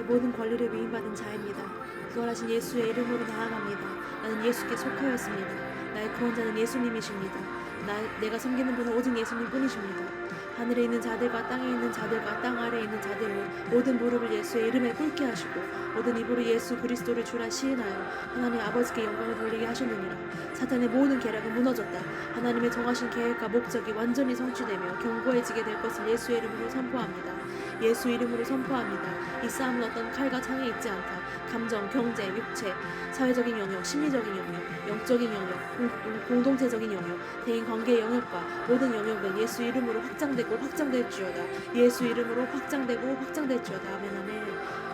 모든 권리를 위임받은 자입니다. 부활하신 예수의 이름으로 나아갑니다. 나는 예수께 속하였습니다. 나의 구원자는 예수님이십니다. 내가 섬기는 분은 오직 예수님 뿐이십니다. 하늘에 있는 자들과 땅에 있는 자들과 땅 아래에 있는 자들로 모든 무릎을 예수의 이름에 꿇게 하시고 모든 입으로 예수 그리스도를 주라 시인하여 하나님 아버지께 영광을 돌리게 하셨느니라. 사탄의 모든 계략은 무너졌다. 하나님의 정하신 계획과 목적이 완전히 성취되며 견고해지게 될 것을 예수의 이름으로 선포합니다. 예수 이름으로 선포합니다. 이 싸움은 어떤 칼과 창에 있지 않다. 감정, 경제, 육체, 사회적인 영역, 심리적인 영역, 영적인 영역, 공동체적인 영역, 대인관계의 영역과 모든 영역은 예수 이름으로 확장되고 확장될지어다. 예수 이름으로 확장되고 확장될지어다. 아멘 아멘.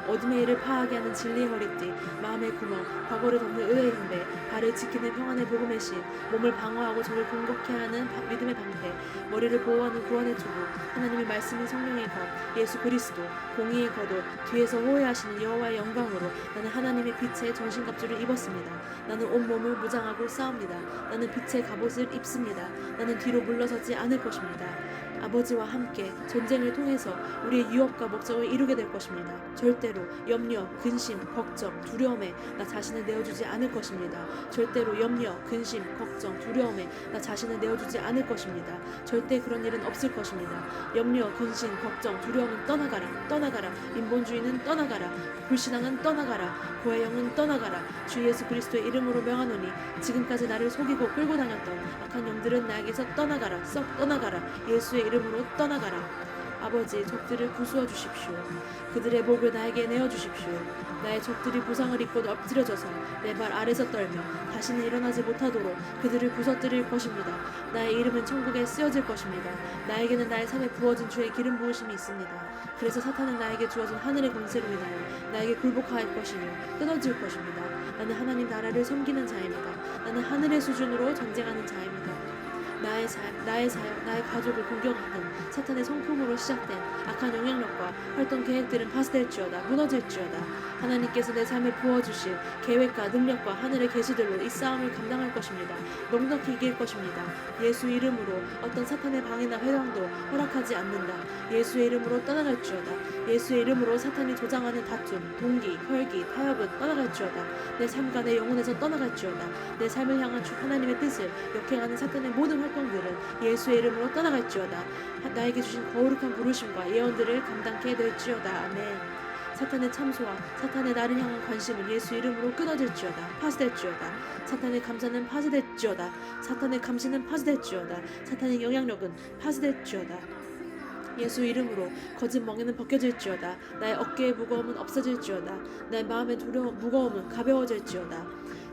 어둠의 일을 파하게 하는 진리의 허리띠, 마음의 구멍, 과거를 덮는 의의 흉배, 발을 지키는 평안의 복음의 신, 몸을 방어하고 적을 공격해 하는 믿음의 방패, 머리를 보호하는 구원의 투구, 하나님의 말씀인 성령의 것, 예수 그리스도, 공의의 겉옷, 뒤에서 호해하시는 여호와의 영광으로 나는 하나님의 빛의 전신갑주를 입었습니다. 나는 온몸을 무장하고 싸웁니다. 나는 빛의 갑옷을 입습니다. 나는 뒤로 물러서지 않을 것입니다. 아버지와 함께 전쟁을 통해서 우리의 유업과 목적을 이루게 될 것입니다. 절대로 염려, 근심, 걱정, 두려움에 나 자신을 내어주지 않을 것입니다. 절대로 염려, 근심, 걱정, 두려움에 나 자신을 내어주지 않을 것입니다. 절대 그런 일은 없을 것입니다. 염려, 근심, 걱정, 두려움은 떠나가라, 떠나가라. 인본주의는 떠나가라, 불신앙은 떠나가라, 고의 영은 떠나가라. 주 예수 그리스도의 이름으로 명하노니 지금까지 나를 속이고 끌고 다녔던 악한 영들은 나에게서 떠나가라, 썩 떠나가라. 예수의 이름으로 떠나가라. 아버지, 적들을 부수어 주십시오. 그들의 목을 나에게 내어주십시오. 나의 적들이 부상을 입고 엎드려져서 내 발 아래서 떨며 다시는 일어나지 못하도록 그들을 부서뜨릴 것입니다. 나의 이름은 천국에 쓰여질 것입니다. 나에게는 나의 삶에 부어진 주의 기름 부으심이 있습니다. 그래서 사탄은 나에게 주어진 하늘의 권세로 인하여 나에게 굴복할 것이며 끊어질 것입니다. 나는 하나님 나라를 섬기는 자입니다. 나는 하늘의 수준으로 전쟁하는 자입니다. 나의 삶, 나의 사역, 나의 가족을 공격하는 사탄의 성품으로 시작된 악한 영향력과 활동 계획들은 파쇄될지어다, 무너질지어다. 하나님께서 내 삶에 부어주실 계획과 능력과 하늘의 계시들로 이 싸움을 감당할 것입니다. 넉넉히 이길 것입니다. 예수 이름으로 어떤 사탄의 방해나 회방도 허락하지 않는다. 예수의 이름으로 떠나갈지어다. 예수의 이름으로 사탄이 조장하는 다툼, 동기, 혈기, 타협은 떠나갈지어다. 내 삶과 내 영혼에서 떠나갈지어다. 내 삶을 향한 주 하나님의 뜻을 역행하는 사탄의 모든 활동들은 예수의 이름으로 떠나갈지어다. 나에게 주신 거룩한 부르심과 예언들을 감당케 될지어다. 아멘. 사탄의 참소와 사탄의 나를 향한 관심은 예수 이름으로 끊어질지어다. 파쇄될지어다. 사탄의 감사는 파쇄될지어다. 사탄의 감시는 파쇄될지어다. 사탄의 영향력은 파쇄될지어다. 예수 이름으로 거짓 멍에는 벗겨질지어다. 나의 어깨의 무거움은 없어질지어다. 나의 마음의 무거움은 가벼워질지어다.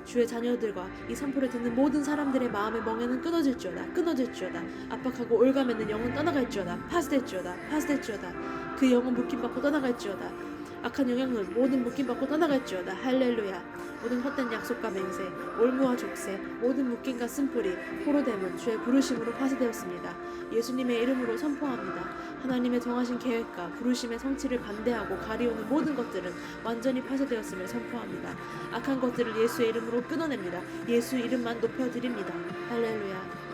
주의 자녀들과 이 선포를 듣는 모든 사람들의 마음의 멍에는 끊어질지어다. 끊어질지어다. 압박하고 올가매는 영은 떠나갈지어다. 파쇄될지어다. 파쇄될지어다. 그 영은 묶임받고 떠나갈지어다. 악한 영향은 모든 묶임받고 떠나갈지어다. 할렐루야. 모든 헛된 약속과 맹세, 올무와 족쇄, 모든 묶임과 쓴뿌리, 포로됨은 주의 부르심으로 파쇄되었습니다. 예수님의 이름으로 선포합니다. 하나님의 정하신 계획과 부르심의 성취를 반대하고 가리우는 모든 것들은 완전히 파쇄되었음을 선포합니다. 악한 것들을 예수의 이름으로 끊어냅니다. 예수 이름만 높여드립니다. 할렐루야.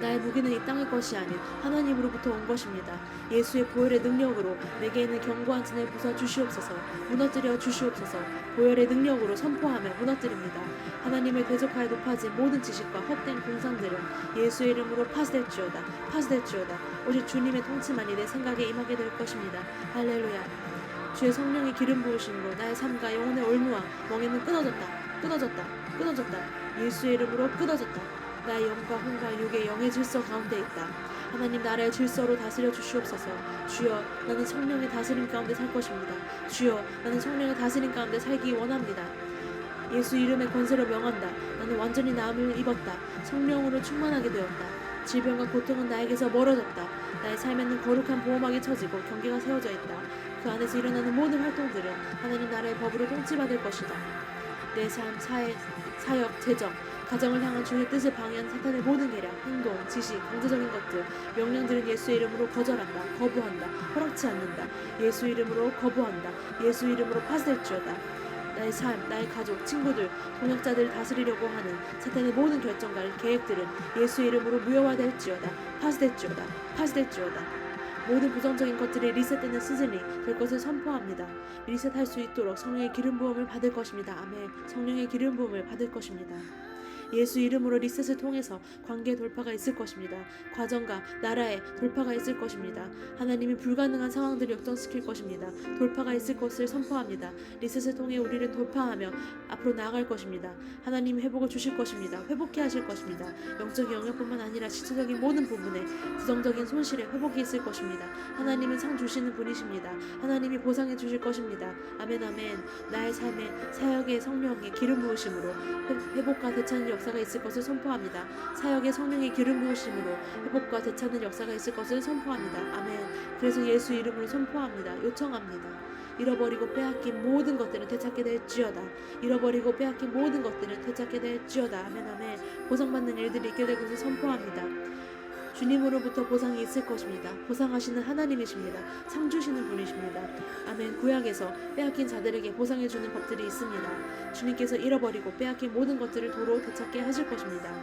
나의 무기는 이 땅의 것이 아닌 하나님으로부터 온 것입니다. 예수의 보혈의 능력으로 내게 있는 견고한 진을 부숴 주시옵소서. 무너뜨려 주시옵소서. 보혈의 능력으로 선포하며 무너뜨립니다. 하나님을 대적하여 높아진 모든 지식과 헛된 공상들은 예수의 이름으로 파쇄될지어다. 파쇄될지어다. 오직 주님의 통치만이 내 생각에 임하게 될 것입니다. 할렐루야. 주의 성령의 기름 부으심으로 나의 삶과 영혼의 올무와 멍에는 끊어졌다. 끊어졌다. 끊어졌다. 예수의 이름으로 끊어졌다. 나의 영과 혼과 육의 영의 질서 가운데 있다. 하나님 나라의 질서로 다스려 주시옵소서. 주여, 나는 성령의 다스림 가운데 살 것입니다. 주여, 나는 성령의 다스림 가운데 살기 원합니다. 예수 이름의 권세로 명한다. 나는 완전히 나음을 입었다. 성령으로 충만하게 되었다. 질병과 고통은 나에게서 멀어졌다. 나의 삶에는 거룩한 보호막이 쳐지고 경계가 세워져 있다. 그 안에서 일어나는 모든 활동들은 하나님 나라의 법으로 통치받을 것이다. 내 삶, 사역, 재정, 가정을 향한 주의 뜻을 방해한 사탄의 모든 계략, 행동, 지식, 강제적인 것들, 명령들은 예수의 이름으로 거절한다, 거부한다, 허락치 않는다. 예수 이름으로 거부한다. 예수 이름으로 파쇄될지어다. 나의 삶, 나의 가족, 친구들, 동역자들을 다스리려고 하는 사탄의 모든 결정과 계획들은 예수의 이름으로 무효화될지어다. 파쇄될지어다. 파쇄될지어다. 모든 부정적인 것들이 리셋되는 시즌이 될 것을 선포합니다. 리셋할 수 있도록 성령의 기름 부음을 받을 것입니다. 아멘. 성령의 기름 부음을 받을 것입니다. 예수 이름으로 리셋을 통해서 관계 돌파가 있을 것입니다. 과정과 나라의 돌파가 있을 것입니다. 하나님이 불가능한 상황들을 역전시킬 것입니다. 돌파가 있을 것을 선포합니다. 리셋을 통해 우리를 돌파하며 앞으로 나아갈 것입니다. 하나님이 회복을 주실 것입니다. 회복케 하실 것입니다. 영적인 영역뿐만 아니라 지체적인 모든 부분에 부정적인 손실에 회복이 있을 것입니다. 하나님은 상 주시는 분이십니다. 하나님이 보상해 주실 것입니다. 아멘 아멘. 나의 삶에 사역의 성령의 기름 부으심으로 회복과 되찾는 역사가 있을 것을 선포합니다. 사역의 성령의 기름 부으심으로 회복과 되찾는 역사가 있을 것을 선포합니다. 아멘. 그래서 예수 이름으로 선포합니다. 요청합니다. 잃어버리고 빼앗긴 모든 것들은 되찾게 될지어다. 잃어버리고 빼앗긴 모든 것들은 되찾게 될지어다. 아멘 아멘. 보상받는 일들이 있게 될 것을 선포합니다. 주님으로부터 보상이 있을 것입니다. 보상하시는 하나님이십니다. 상 주시는 분이십니다. 아멘. 구약에서 빼앗긴 자들에게 보상해주는 법들이 있습니다. 주님께서 잃어버리고 빼앗긴 모든 것들을 도로 되찾게 하실 것입니다.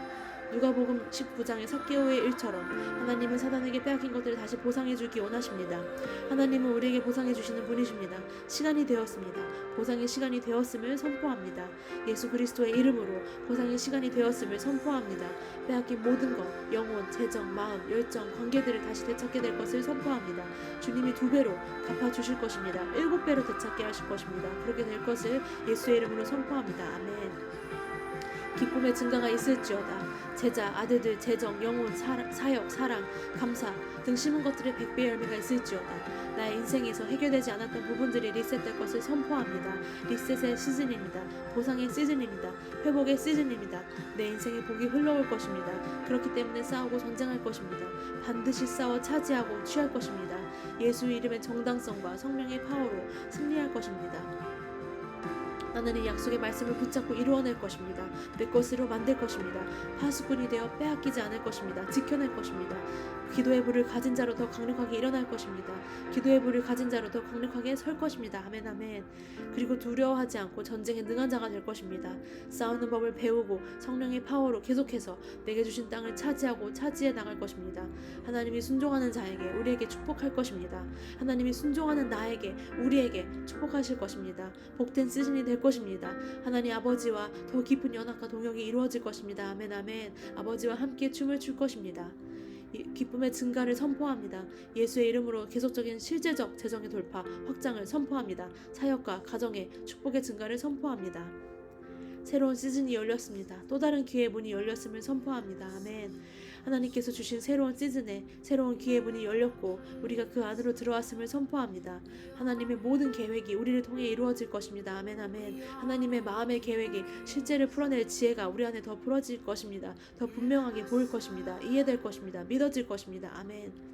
누가복음 19장의 삭개오의 일처럼 하나님은 사단에게 빼앗긴 것들을 다시 보상해주기 원하십니다. 하나님은 우리에게 보상해주시는 분이십니다. 시간이 되었습니다. 보상의 시간이 되었음을 선포합니다. 예수 그리스도의 이름으로 보상의 시간이 되었음을 선포합니다. 빼앗긴 모든 것, 영혼, 재정, 마음, 열정, 관계들을 다시 되찾게 될 것을 선포합니다. 주님이 2배로 갚아주실 것입니다. 7배로 되찾게 하실 것입니다. 그렇게 될 것을 예수의 이름으로 선포합니다. 아멘. 기쁨의 증가가 있을지어다. 제자, 아들들, 재정, 영혼, 사역, 사랑, 감사 등 심은 것들의 100배의 열매가 있을지어다. 나의 인생에서 해결되지 않았던 부분들이 리셋될 것을 선포합니다. 리셋의 시즌입니다. 보상의 시즌입니다. 회복의 시즌입니다. 내 인생에 복이 흘러올 것입니다. 그렇기 때문에 싸우고 전쟁할 것입니다. 반드시 싸워 차지하고 취할 것입니다. 예수 이름의 정당성과 성령의 파워로 승리할 것입니다. 나는 이 약속의 말씀을 붙잡고 이루어낼 것입니다. 내 것으로 만들 것입니다. 파수꾼이 되어 빼앗기지 않을 것입니다. 지켜낼 것입니다. 기도의 불을 가진 자로 더 강력하게 일어날 것입니다. 기도의 불을 가진 자로 더 강력하게 설 것입니다. 아멘 아멘. 그리고 두려워하지 않고 전쟁에 능한 자가 될 것입니다. 싸우는 법을 배우고 성령의 파워로 계속해서 내게 주신 땅을 차지하고 차지해 나갈 것입니다. 하나님이 순종하는 자에게 우리에게 축복할 것입니다. 하나님이 순종하는 나에게 우리에게 축복하실 것입니다. 복된 시즌이 될 것입니다. 하나님 아버지와 더 깊은 연합과 동역이 이루어질 것입니다. 아멘 아멘. 아버지와 함께 춤을 출 것입니다. 기쁨의 증가를 선포합니다. 예수의 이름으로 계속적인 실제적 재정의 돌파, 확장을 선포합니다. 사역과 가정의 축복의 증가를 선포합니다. 새로운 시즌이 열렸습니다. 또 다른 기회의 문이 열렸음을 선포합니다. 아멘. 하나님께서 주신 새로운 시즌에 새로운 기회의 문이 열렸고 우리가 그 안으로 들어왔음을 선포합니다. 하나님의 모든 계획이 우리를 통해 이루어질 것입니다. 아멘 아멘. 하나님의 마음의 계획이 실제를 풀어낼 지혜가 우리 안에 더 풀어질 것입니다. 더 분명하게 보일 것입니다. 이해될 것입니다. 믿어질 것입니다. 아멘.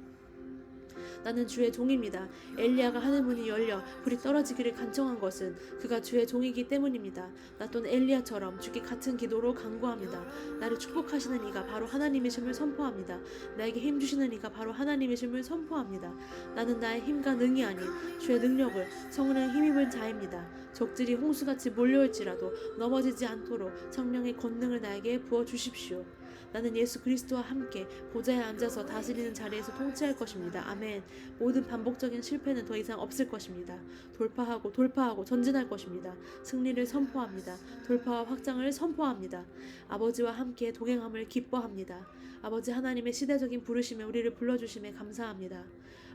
나는 주의 종입니다. 엘리야가 하늘 문이 열려 불이 떨어지기를 간청한 것은 그가 주의 종이기 때문입니다. 나 또는 엘리야처럼 주께 같은 기도로 간구합니다. 나를 축복하시는 이가 바로 하나님이심을 선포합니다. 나에게 힘 주시는 이가 바로 하나님이심을 선포합니다. 나는 나의 힘과 능이 아닌 주의 능력을 성령의 힘입은 자입니다. 적들이 홍수같이 몰려올지라도 넘어지지 않도록 성령의 권능을 나에게 부어주십시오. 나는 예수 그리스도와 함께 보좌에 앉아서 다스리는 자리에서 통치할 것입니다. 아멘. 모든 반복적인 실패는 더 이상 없을 것입니다. 돌파하고 전진할 것입니다. 승리를 선포합니다. 돌파와 확장을 선포합니다. 아버지와 함께 동행함을 기뻐합니다. 아버지 하나님의 시대적인 부르심에 우리를 불러주심에 감사합니다.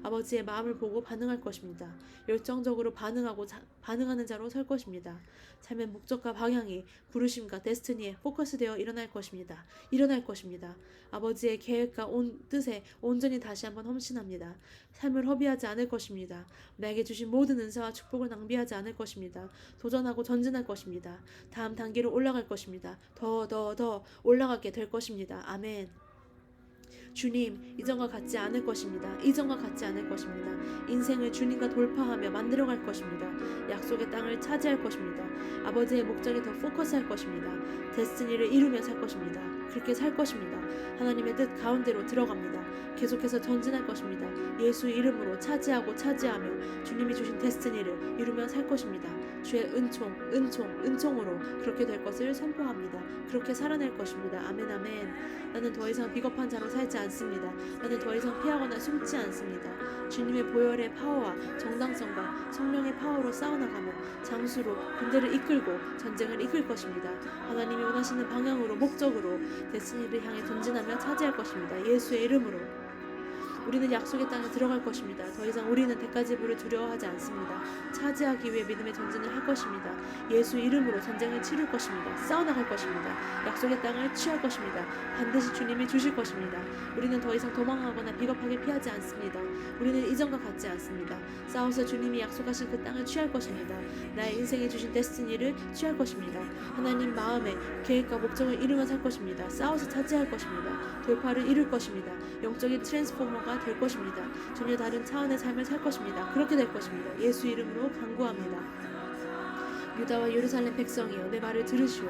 아버지의 마음을 보고 반응할 것입니다. 열정적으로 반응하는 자로 설 것입니다. 삶의 목적과 방향이 부르심과 데스티니에 포커스되어 일어날 것입니다. 아버지의 계획과 뜻에 온전히 다시 한번 헌신합니다. 삶을 허비하지 않을 것입니다. 나에게 주신 모든 은사와 축복을 낭비하지 않을 것입니다. 도전하고 전진할 것입니다. 다음 단계로 올라갈 것입니다. 더 올라가게 될 것입니다. 아멘. 주님, 이전과 같지 않을 것입니다. 인생을 주님과 돌파하며 만들어갈 것입니다. 약속의 땅을 차지할 것입니다. 아버지의 목적에 더 포커스할 것입니다. 데스티니를 이루며 살 것입니다. 그렇게 살 것입니다. 하나님의 뜻 가운데로 들어갑니다. 계속해서 전진할 것입니다. 예수 이름으로 차지하며 주님이 주신 데스티니를 이루며 살 것입니다. 주의 은총으로 그렇게 될 것을 선포합니다. 그렇게 살아낼 것입니다. 아멘 아멘. 나는 더 이상 비겁한 자로 살지 않습니다. 나는 더 이상 피하거나 숨지 않습니다. 주님의 보혈의 파워와 정당성과 성령의 파워로 싸워나가며 장수로 군대를 이끌고 전쟁을 이끌 것입니다. 하나님이 원하시는 방향으로 목적으로 데스티니를 향해 전진하며 차지할 것입니다. 예수의 이름으로 우리는 약속의 땅에 들어갈 것입니다. 더 이상 우리는 대가지불을 두려워하지 않습니다. 차지하기 위해 믿음의 전진을 할 것입니다. 예수 이름으로 전쟁을 치를 것입니다. 싸워나갈 것입니다. 약속의 땅을 취할 것입니다. 반드시 주님이 주실 것입니다. 우리는 더 이상 도망하거나 비겁하게 피하지 않습니다. 우리는 이전과 같지 않습니다. 싸워서 주님이 약속하신 그 땅을 취할 것입니다. 나의 인생에 주신 데스티니를 취할 것입니다. 하나님 마음의 계획과 목적을 이루며 살 것입니다. 싸워서 차지할 것입니다. 돌파를 이룰 것입니다. 영적인 트랜스포머가 될 것입니다. 전혀 다른 차원의 삶을 살 것입니다. 그렇게 될 것입니다. 예수 이름으로 간구합니다. 유다와 예루살렘 백성이여 내 말을 들으시오.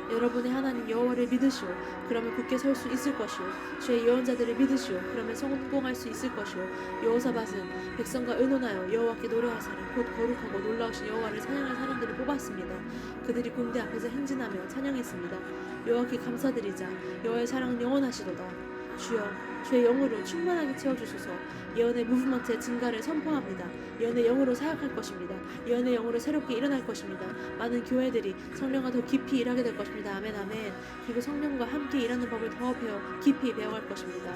여러분의 하나님 여호와를 믿으시오. 그러면 굳게 설 수 있을 것이오. 주의 예언자들을 믿으시오. 그러면 성공할 수 있을 것이오. 여호사밧은 백성과 의논하여 여호와께 노래할 사람 곧 거룩하고 놀라우신 여호와를 찬양할 사람들을 뽑았습니다. 그들이 군대 앞에서 행진하며 찬양했습니다. 여호와께 감사드리자. 여호와의 사랑은 영원하시도다. 주여 주의 영으로 충만하게 채워주소서. 예언의 무브먼트의 증가를 선포합니다. 예언의 영으로 사역할 것입니다. 예언의 영으로 새롭게 일어날 것입니다. 많은 교회들이 성령과 더 깊이 일하게 될 것입니다. 아멘 아멘. 그리고 성령과 함께 일하는 법을 더 깊이 배워갈 것입니다.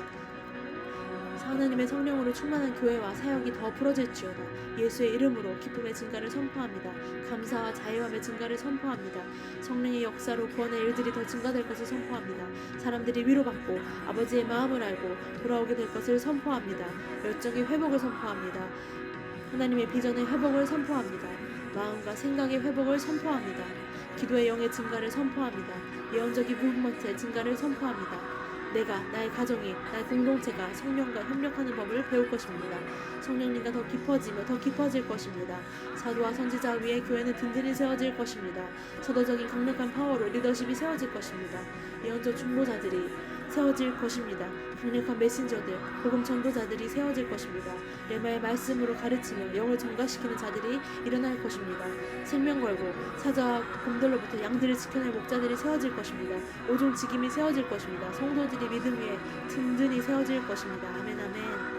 하나님의 성령으로 충만한 교회와 사역이 더 풀어질지어다. 예수의 이름으로 기쁨의 증가를 선포합니다. 감사와 자유함의 증가를 선포합니다. 성령의 역사로 구원의 일들이 더 증가될 것을 선포합니다. 사람들이 위로받고 아버지의 마음을 알고 돌아오게 될 것을 선포합니다. 열정의 회복을 선포합니다. 하나님의 비전의 회복을 선포합니다. 마음과 생각의 회복을 선포합니다. 기도의 영의 증가를 선포합니다. 예언적인 무브먼트의 증가를 선포합니다. 내가, 나의 가정이, 나의 공동체가 성령과 협력하는 법을 배울 것입니다. 성령님과 더 깊어지며 더 깊어질 것입니다. 사도와 선지자 위에 교회는 든든히 세워질 것입니다. 서도적인 강력한 파워로 리더십이 세워질 것입니다. 예언적 중보자들이 세워질 것입니다. 강력한 메신저들, 복음 전도자들이 세워질 것입니다. 레마의 말씀으로 가르치며 영을 정가시키는 자들이 일어날 것입니다. 생명 걸고 사자와 곰들로부터 양들을 지켜낼 목자들이 세워질 것입니다. 오종 직임이 세워질 것입니다. 성도들이 믿음 위에 든든히 세워질 것입니다. 아멘 아멘.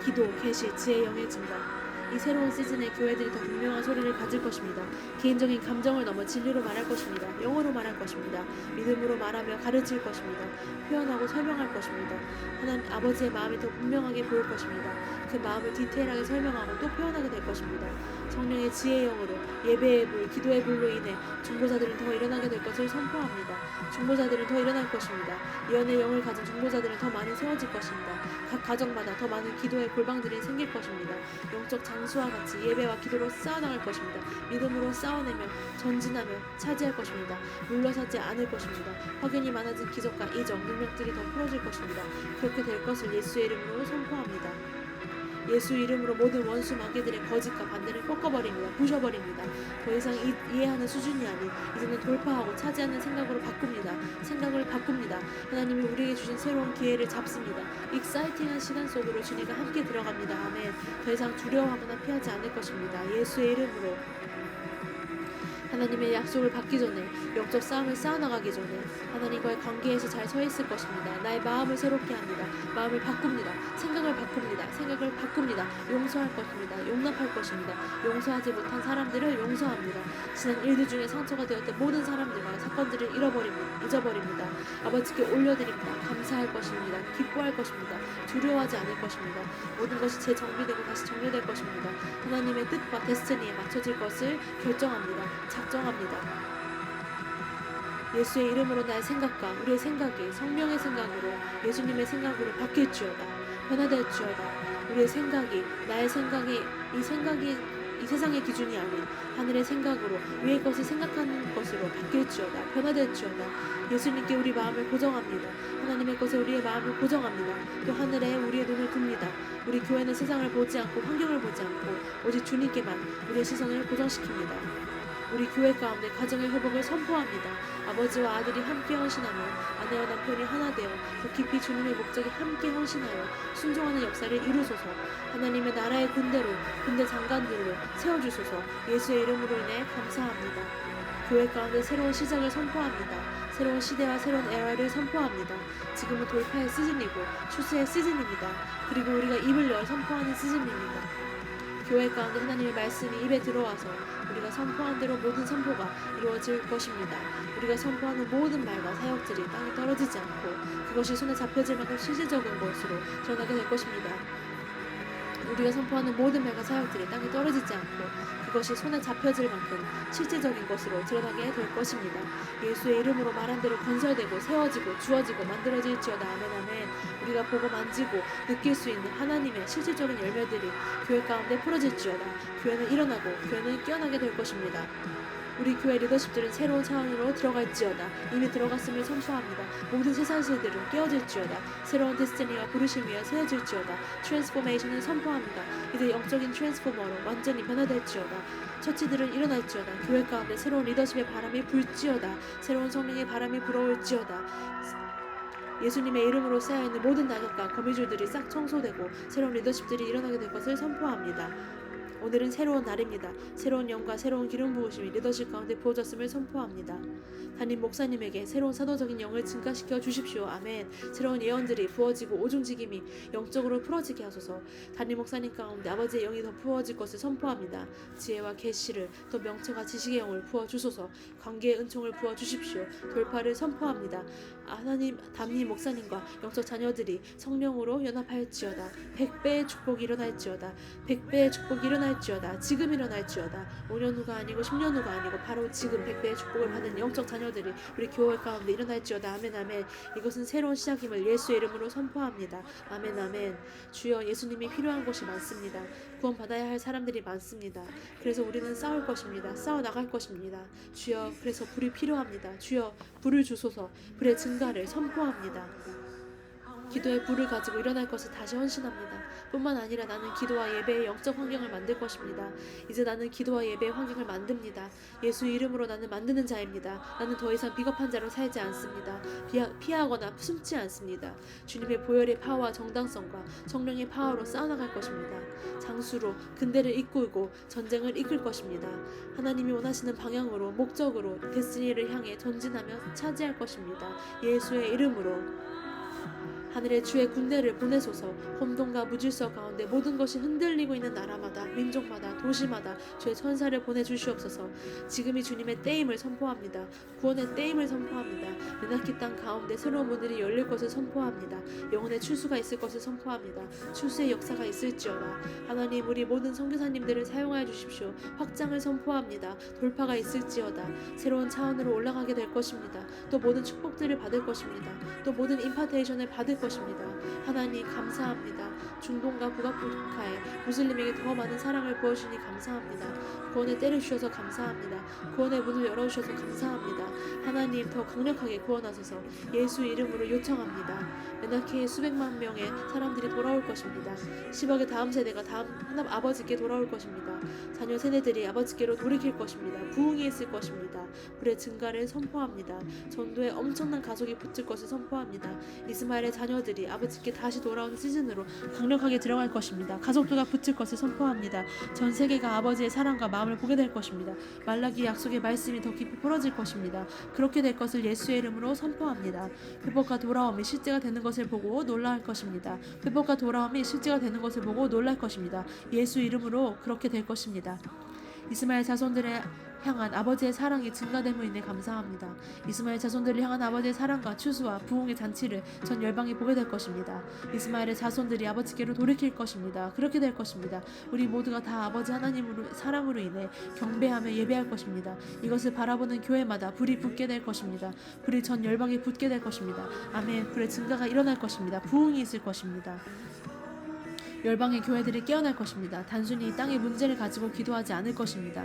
기도, 계시, 지혜, 영의 증가. 이 새로운 시즌에 교회들이 더 분명한 소리를 가질 것입니다. 개인적인 감정을 넘어 진리로 말할 것입니다. 영어로 말할 것입니다. 믿음으로 말하며 가르칠 것입니다. 표현하고 설명할 것입니다. 하나님 아버지의 마음이 더 분명하게 보일 것입니다. 그 마음을 디테일하게 설명하고 또 표현하게 될 것입니다. 성령의 지혜의 영으로 예배의 불, 기도의 불로 인해 중보자들은 더 일어나게 될 것을 선포합니다. 중보자들은 더 일어날 것입니다. 예언의 영을 가진 중보자들은 더 많이 세워질 것입니다. 각 가정마다 더 많은 기도의 골방들이 생길 것입니다. 영적 장수와 같이 예배와 기도로 쌓아나갈 것입니다. 믿음으로 싸워내며 전진하며 차지할 것입니다. 물러서지 않을 것입니다. 확연히 많아진 기적과 이적, 능력들이 더 풀어질 것입니다. 그렇게 될 것을 예수의 이름으로 선포합니다. 예수 이름으로 모든 원수 마귀들의 거짓과 반대를 꺾어버립니다. 부셔버립니다. 더 이상 이해하는 수준이 아닌 이제는 돌파하고 차지하는 생각으로 바꿉니다. 생각을 바꿉니다. 하나님이 우리에게 주신 새로운 기회를 잡습니다. 익사이팅한 시간 속으로 주님과 함께 들어갑니다. 아멘. 더 이상 두려워하거나 피하지 않을 것입니다. 예수의 이름으로 하나님의 약속을 받기 전에 영적 싸움을 쌓아나가기 전에 하나님과의 관계에서 잘 서 있을 것입니다. 나의 마음을 새롭게 합니다. 마음을 바꿉니다. 생각을 바꿉니다. 용서할 것입니다. 용납할 것입니다. 용서하지 못한 사람들을 용서합니다. 지난 일들 중에 상처가 되었던 모든 사람들과 사건들을 잊어버립니다. 아버지께 올려드립니다. 감사할 것입니다. 기뻐할 것입니다. 두려워하지 않을 것입니다. 모든 것이 재정비되고 다시 정리될 것입니다. 하나님의 뜻과 데스티니에 맞춰질 것을 결정합니다. 작정합니다. 예수의 이름으로 나의 생각과 우리의 생각이 성령의 생각으로 예수님의 생각으로 바뀔지어다. 변화될지어다. 우리의 생각이 나의 생각이 이 세상의 기준이 아닌 하늘의 생각으로 위의 것을 생각하는 것으로 바뀔지어다. 변화될지어다. 예수님께 우리 마음을 고정합니다. 하나님의 것에 우리의 마음을 고정합니다. 또 하늘에 우리의 눈을 둡니다. 우리 교회는 세상을 보지 않고 환경을 보지 않고 오직 주님께만 우리의 시선을 고정시킵니다. 우리 교회 가운데 가정의 회복을 선포합니다. 아버지와 아들이 함께 헌신하며 아내와 남편이 하나 되어 더 깊이 주님의 목적에 함께 헌신하여 순종하는 역사를 이루소서. 하나님의 나라의 군대 장관들로 세워주소서. 예수의 이름으로 인해 감사합니다. 교회 가운데 새로운 시작을 선포합니다. 새로운 시대와 새로운 에라를 선포합니다. 지금은 돌파의 시즌이고 추수의 시즌입니다. 그리고 우리가 입을 열 선포하는 시즌입니다. 교회 가운데 하나님의 말씀이 입에 들어와서 우리가 선포한 대로 모든 선포가 이루어질 것입니다. 우리가 선포하는 모든 말과 사역들이 땅에 떨어지지 않고 그것이 손에 잡혀질 만큼 실질적인 것으로 드러나게 될 것입니다. 우리가 선포하는 모든 말과 사역들이 땅에 떨어지지 않고 그것이 손에 잡혀질 만큼 실제적인 것으로 드러나게 될 것입니다. 예수의 이름으로 말한 대로 건설되고 세워지고 주어지고 만들어질지어다. 아멘 아멘. 우리가 보고 만지고 느낄 수 있는 하나님의 실질적인 열매들이 교회 가운데 풀어질지어다. 교회는 일어나고 교회는 깨어나게 될 것입니다. 우리 교회 리더십들은 새로운 차원으로 들어갈지어다. 이미 들어갔음을 선포합니다. 모든 세상실들은 깨어질지어다. 새로운 데스티니와 부르심 위에 세워질지어다. 트랜스포메이션을 선포합니다. 이제 영적인 트랜스포머로 완전히 변화될지어다. 처치들은 일어날지어다. 교회 가운데 새로운 리더십의 바람이 불지어다. 새로운 성령의 바람이 불어올지어다. 예수님의 이름으로 쌓여있는 모든 낙엽과 거미줄들이 싹 청소되고 새로운 리더십들이 일어나게 될 것을 선포합니다. 오늘은 새로운 날입니다. 새로운 영과 새로운 기름 부으심이 리더십 가운데 부어졌음을 선포합니다. 담임 목사님에게 새로운 사도적인 영을 증가시켜 주십시오. 아멘. 새로운 예언들이 부어지고 오중직임이 영적으로 풀어지게 하소서. 담임 목사님 가운데 아버지의 영이 더 부어질 것을 선포합니다. 지혜와 계시를 또 명철과 지식의 영을 부어주소서. 관계의 은총을 부어주십시오. 돌파를 선포합니다. 하나님 담임 목사님과 영적 자녀들이 성령으로 연합하였지어다. 100배의 축복이 일어날지어다. 100배의 축복이 일어날지어다. 지금 일어날지어다. 5년 후가 아니고 10년 후가 아니고 바로 지금 100배의 축복을 받은 영적 자녀들이 우리 교회 가운데 일어날지어다. 아멘 아멘. 이것은 새로운 시작임을 예수의 이름으로 선포합니다. 아멘 아멘. 주여, 예수님이 필요한 곳이 많습니다. 구원받아야 할 사람들이 많습니다. 그래서 우리는 싸울 것입니다. 싸워 나갈 것입니다. 주여, 그래서 불이 필요합니다. 주여, 불을 주소서. 불의 증가를 선포합니다. 기도의 불을 가지고 일어날 것을 다시 헌신합니다. 뿐만 아니라 나는 기도와 예배의 영적 환경을 만들 것입니다. 이제 나는 기도와 예배의 환경을 만듭니다. 예수 이름으로 나는 만드는 자입니다. 나는 더 이상 비겁한 자로 살지 않습니다. 피하거나 숨지 않습니다. 주님의 보혈의 파워와 정당성과 성령의 파워로 싸워나갈 것입니다. 장수로 근대를 이끌고 전쟁을 이끌 것입니다. 하나님이 원하시는 방향으로 목적으로 데스티니를 향해 전진하며 차지할 것입니다. 예수의 이름으로 하늘의 주의 군대를 보내소서. 혼돈과 무질서 가운데 모든 것이 흔들리고 있는 나라마다 민족마다 도시마다 주의 천사를 보내주시옵소서. 지금이 주님의 때임을 선포합니다. 구원의 때임을 선포합니다. 르나키 땅 가운데 새로운 문들이 열릴 것을 선포합니다. 영혼의 추수가 있을 것을 선포합니다. 추수의 역사가 있을지어다. 하나님, 우리 모든 선교사님들을 사용하여 주십시오. 확장을 선포합니다. 돌파가 있을지어다. 새로운 차원으로 올라가게 될 것입니다. 또 모든 축복들을 받을 것입니다. 또 모든 임파테이션을 받을 것입니다. 하나님, 감사합니다. 중동과 북아프리카에 무슬림에게 더 많은 사랑을 부어주시니 감사합니다. 구원의 때를 주셔서 감사합니다. 구원의 문을 열어주셔서 감사합니다. 하나님, 더 강력하게 구원하소서. 예수 이름으로 요청합니다. 르나키의 수백만 명의 사람들이 돌아올 것입니다. 10억의 다음 세대가 하나님 아버지께 돌아올 것입니다. 자녀 세대들이 아버지께로 돌이킬 것입니다. 부흥이 있을 것입니다. 불의 증가를 선포합니다. 전도에 엄청난 가속이 붙을 것을 선포합니다. 이스마엘의 자녀들이 아버지께 다시 돌아오는 시즌으로 강력하게 들어갈 것입니다. 가속도가 붙을 것을 선포합니다. 전 세계가 아버지의 사랑과 마음을 보게 될 것입니다. 말라기 약속의 말씀이 더 깊이 풀어질 것입니다. 그렇게 될 것을 예수의 이름으로 선포합니다. 회복과 돌아옴이 실제가 되는 것을 보고 놀라할 것입니다. 회복과 돌아옴이 실제가 되는 것을 보고 놀랄 것입니다. 예수 이름으로 그렇게 될 것입니다. 이스마엘 자손들의 향한 아버지의 사랑이 증가됨으로 인해 감사합니다. 이스마엘 자손들을 향한 아버지의 사랑과 추수와 부흥의 잔치를 전 열방이 보게 될 것입니다. 이스마엘의 자손들이 아버지께로 돌이킬 것입니다. 그렇게 될 것입니다. 우리 모두가 다 아버지 하나님으로 사랑으로 인해 경배하며 예배할 것입니다. 이것을 바라보는 교회마다 불이 붙게 될 것입니다. 불이 전 열방에 붙게 될 것입니다. 아멘. 불의 증가가 일어날 것입니다. 부흥이 있을 것입니다. 열방의 교회들이 깨어날 것입니다. 단순히 이 땅의 문제를 가지고 기도하지 않을 것입니다.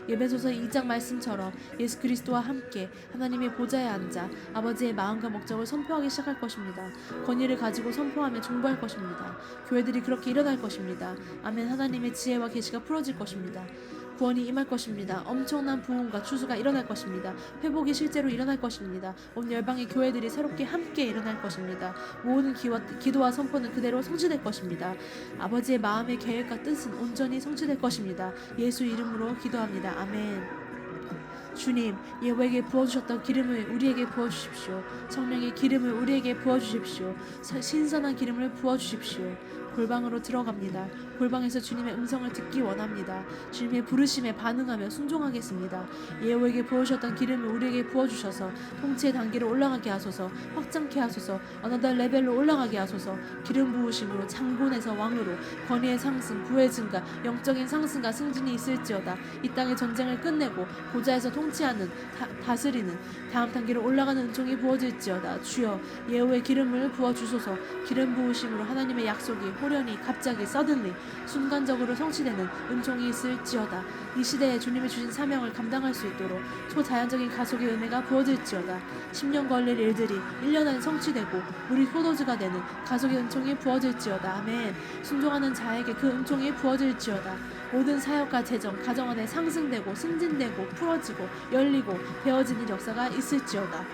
에베소서 2장 말씀처럼 예수 그리스도와 함께 하나님의 보좌에 앉아 아버지의 마음과 목적을 선포하기 시작할 것입니다. 권위를 가지고 선포하며 중보할 것입니다. 교회들이 그렇게 일어날 것입니다. 아멘. 하나님의 지혜와 계시가 풀어질 것입니다. 구원이 임할 것입니다. 엄청난 부흥과 추수가 일어날 것입니다. 회복이 실제로 일어날 것입니다. 온 열방의 교회들이 새롭게 함께 일어날 것입니다. 모든 기도와 선포는 그대로 성취될 것입니다. 아버지의 마음의 계획과 뜻은 온전히 성취될 것입니다. 예수 이름으로 기도합니다. 아멘. 주님, 예후에게 부어주셨던 기름을 우리에게 부어주십시오. 성령의 기름을 우리에게 부어주십시오. 신선한 기름을 부어주십시오. 골방으로 들어갑니다. 골방에서 주님의 음성을 듣기 원합니다. 주님의 부르심에 반응하며 순종하겠습니다. 예후에게 부어주셨던 기름을 우리에게 부어주셔서 통치의 단계로 올라가게 하소서. 확장케 하소서. 어느덧 레벨로 올라가게 하소서. 기름 부으심으로 장군에서 왕으로 권위의 상승, 부의 증가, 영적인 상승과 승진이 있을지어다. 이 땅의 전쟁을 끝내고 고자에서 통치하는 다스리는 다음 단계로 올라가는 은총이 부어질지어다. 주여, 예후의 기름을 부어주소서. 기름 부으심으로 하나님의 약속이 호련히 갑자기 suddenly 순간적으로 성취되는 은총이 있을지어다. 이 시대에 주님이 주신 사명을 감당할 수 있도록 초자연적인 가속의 은혜가 부어질지어다. 10년 걸릴 일들이 1년 안에 성취되고 우리 포도주가 되는 가속의 은총이 부어질지어다. 아멘. 순종하는 자에게 그 은총이 부어질지어다. 모든 사역과 재정, 가정 안에 상승되고 승진되고 풀어지고 열리고 베어지는 역사가 있을지어다.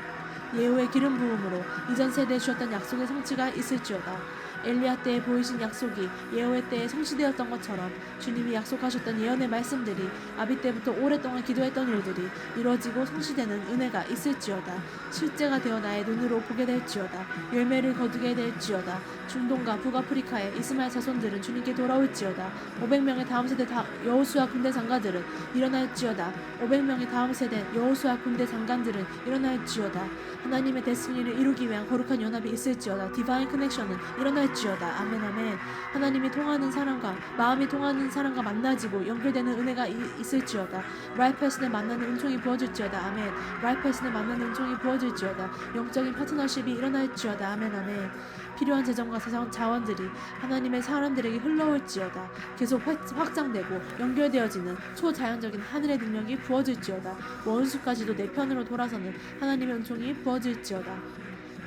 예후의 기름 부음으로 이전 세대에 주셨던 약속의 성취가 있을지어다. 엘리야 때에 보이신 약속이 예후의 때에 성취되었던 것처럼 주님이 약속하셨던 예언의 말씀들이 아비 때부터 오랫동안 기도했던 일들이 이루어지고 성취되는 은혜가 있을지어다. 실제가 되어 나의 눈으로 보게 될지어다. 열매를 거두게 될지어다. 중동과 북아프리카의 이스마엘 자손들은 주님께 돌아올지어다. 500명의 다음 세대 여호수아 군대 장관들은 일어날지어다. 500명의 다음 세대 여호수아 군대 장관들은 일어날지어다. 하나님의 데스티니를 이루기 위한 거룩한 연합이 있을지어다. 디바인 커넥션은 일어날지어다. 아멘 아멘. 하나님이 통하는 사람과 마음이 통하는 사람과 만나지고 연결되는 은혜가 있을지어다. 라이프 패슨에 만나는 은총이 부어질지어다. 아멘. 라이프 패슨에 만나는 은총이 부어질지어다. 영적인 파트너십이 일어날지어다. 아멘 아멘. 필요한 재정과 자원들이 하나님의 사람들에게 흘러올지어다. 계속 확장되고 연결되어지는 초자연적인 하늘의 능력이 부어질지어다. 원수까지도 내 편으로 돌아서는 하나님의 은총이 부어질지어다.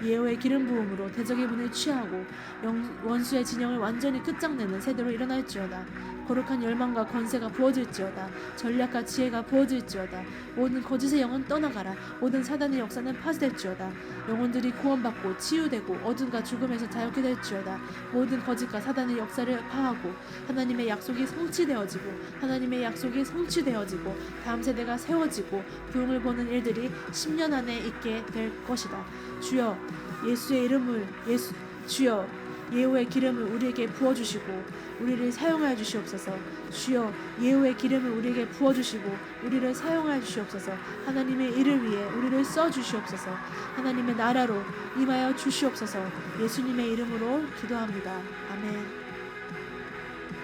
예후의 기름 부음으로 대적의 문을 취하고 원수의 진영을 완전히 끝장내는 세대로 일어날지어다. 거룩한 열망과 권세가 부어질지어다. 전략과 지혜가 부어질지어다. 모든 거짓의 영은 떠나가라. 모든 사단의 역사는 파쇄될지어다. 영혼들이 구원받고 치유되고 어둠과 죽음에서 자유케 될지어다. 모든 거짓과 사단의 역사를 파하고 하나님의 약속이 성취되어지고 하나님의 약속이 성취되어지고 다음 세대가 세워지고 부흥을 보는 일들이 10년 안에 있게 될 것이다. 주여, 예수의 이름을 주여, 예후의 기름을 우리에게 부어주시고 우리를 사용하여 주시옵소서. 주여, 예후의 기름을 우리에게 부어주시고 우리를 사용하여 주시옵소서. 하나님의 일을 위해 우리를 써주시옵소서. 하나님의 나라로 임하여 주시옵소서. 예수님의 이름으로 기도합니다. 아멘.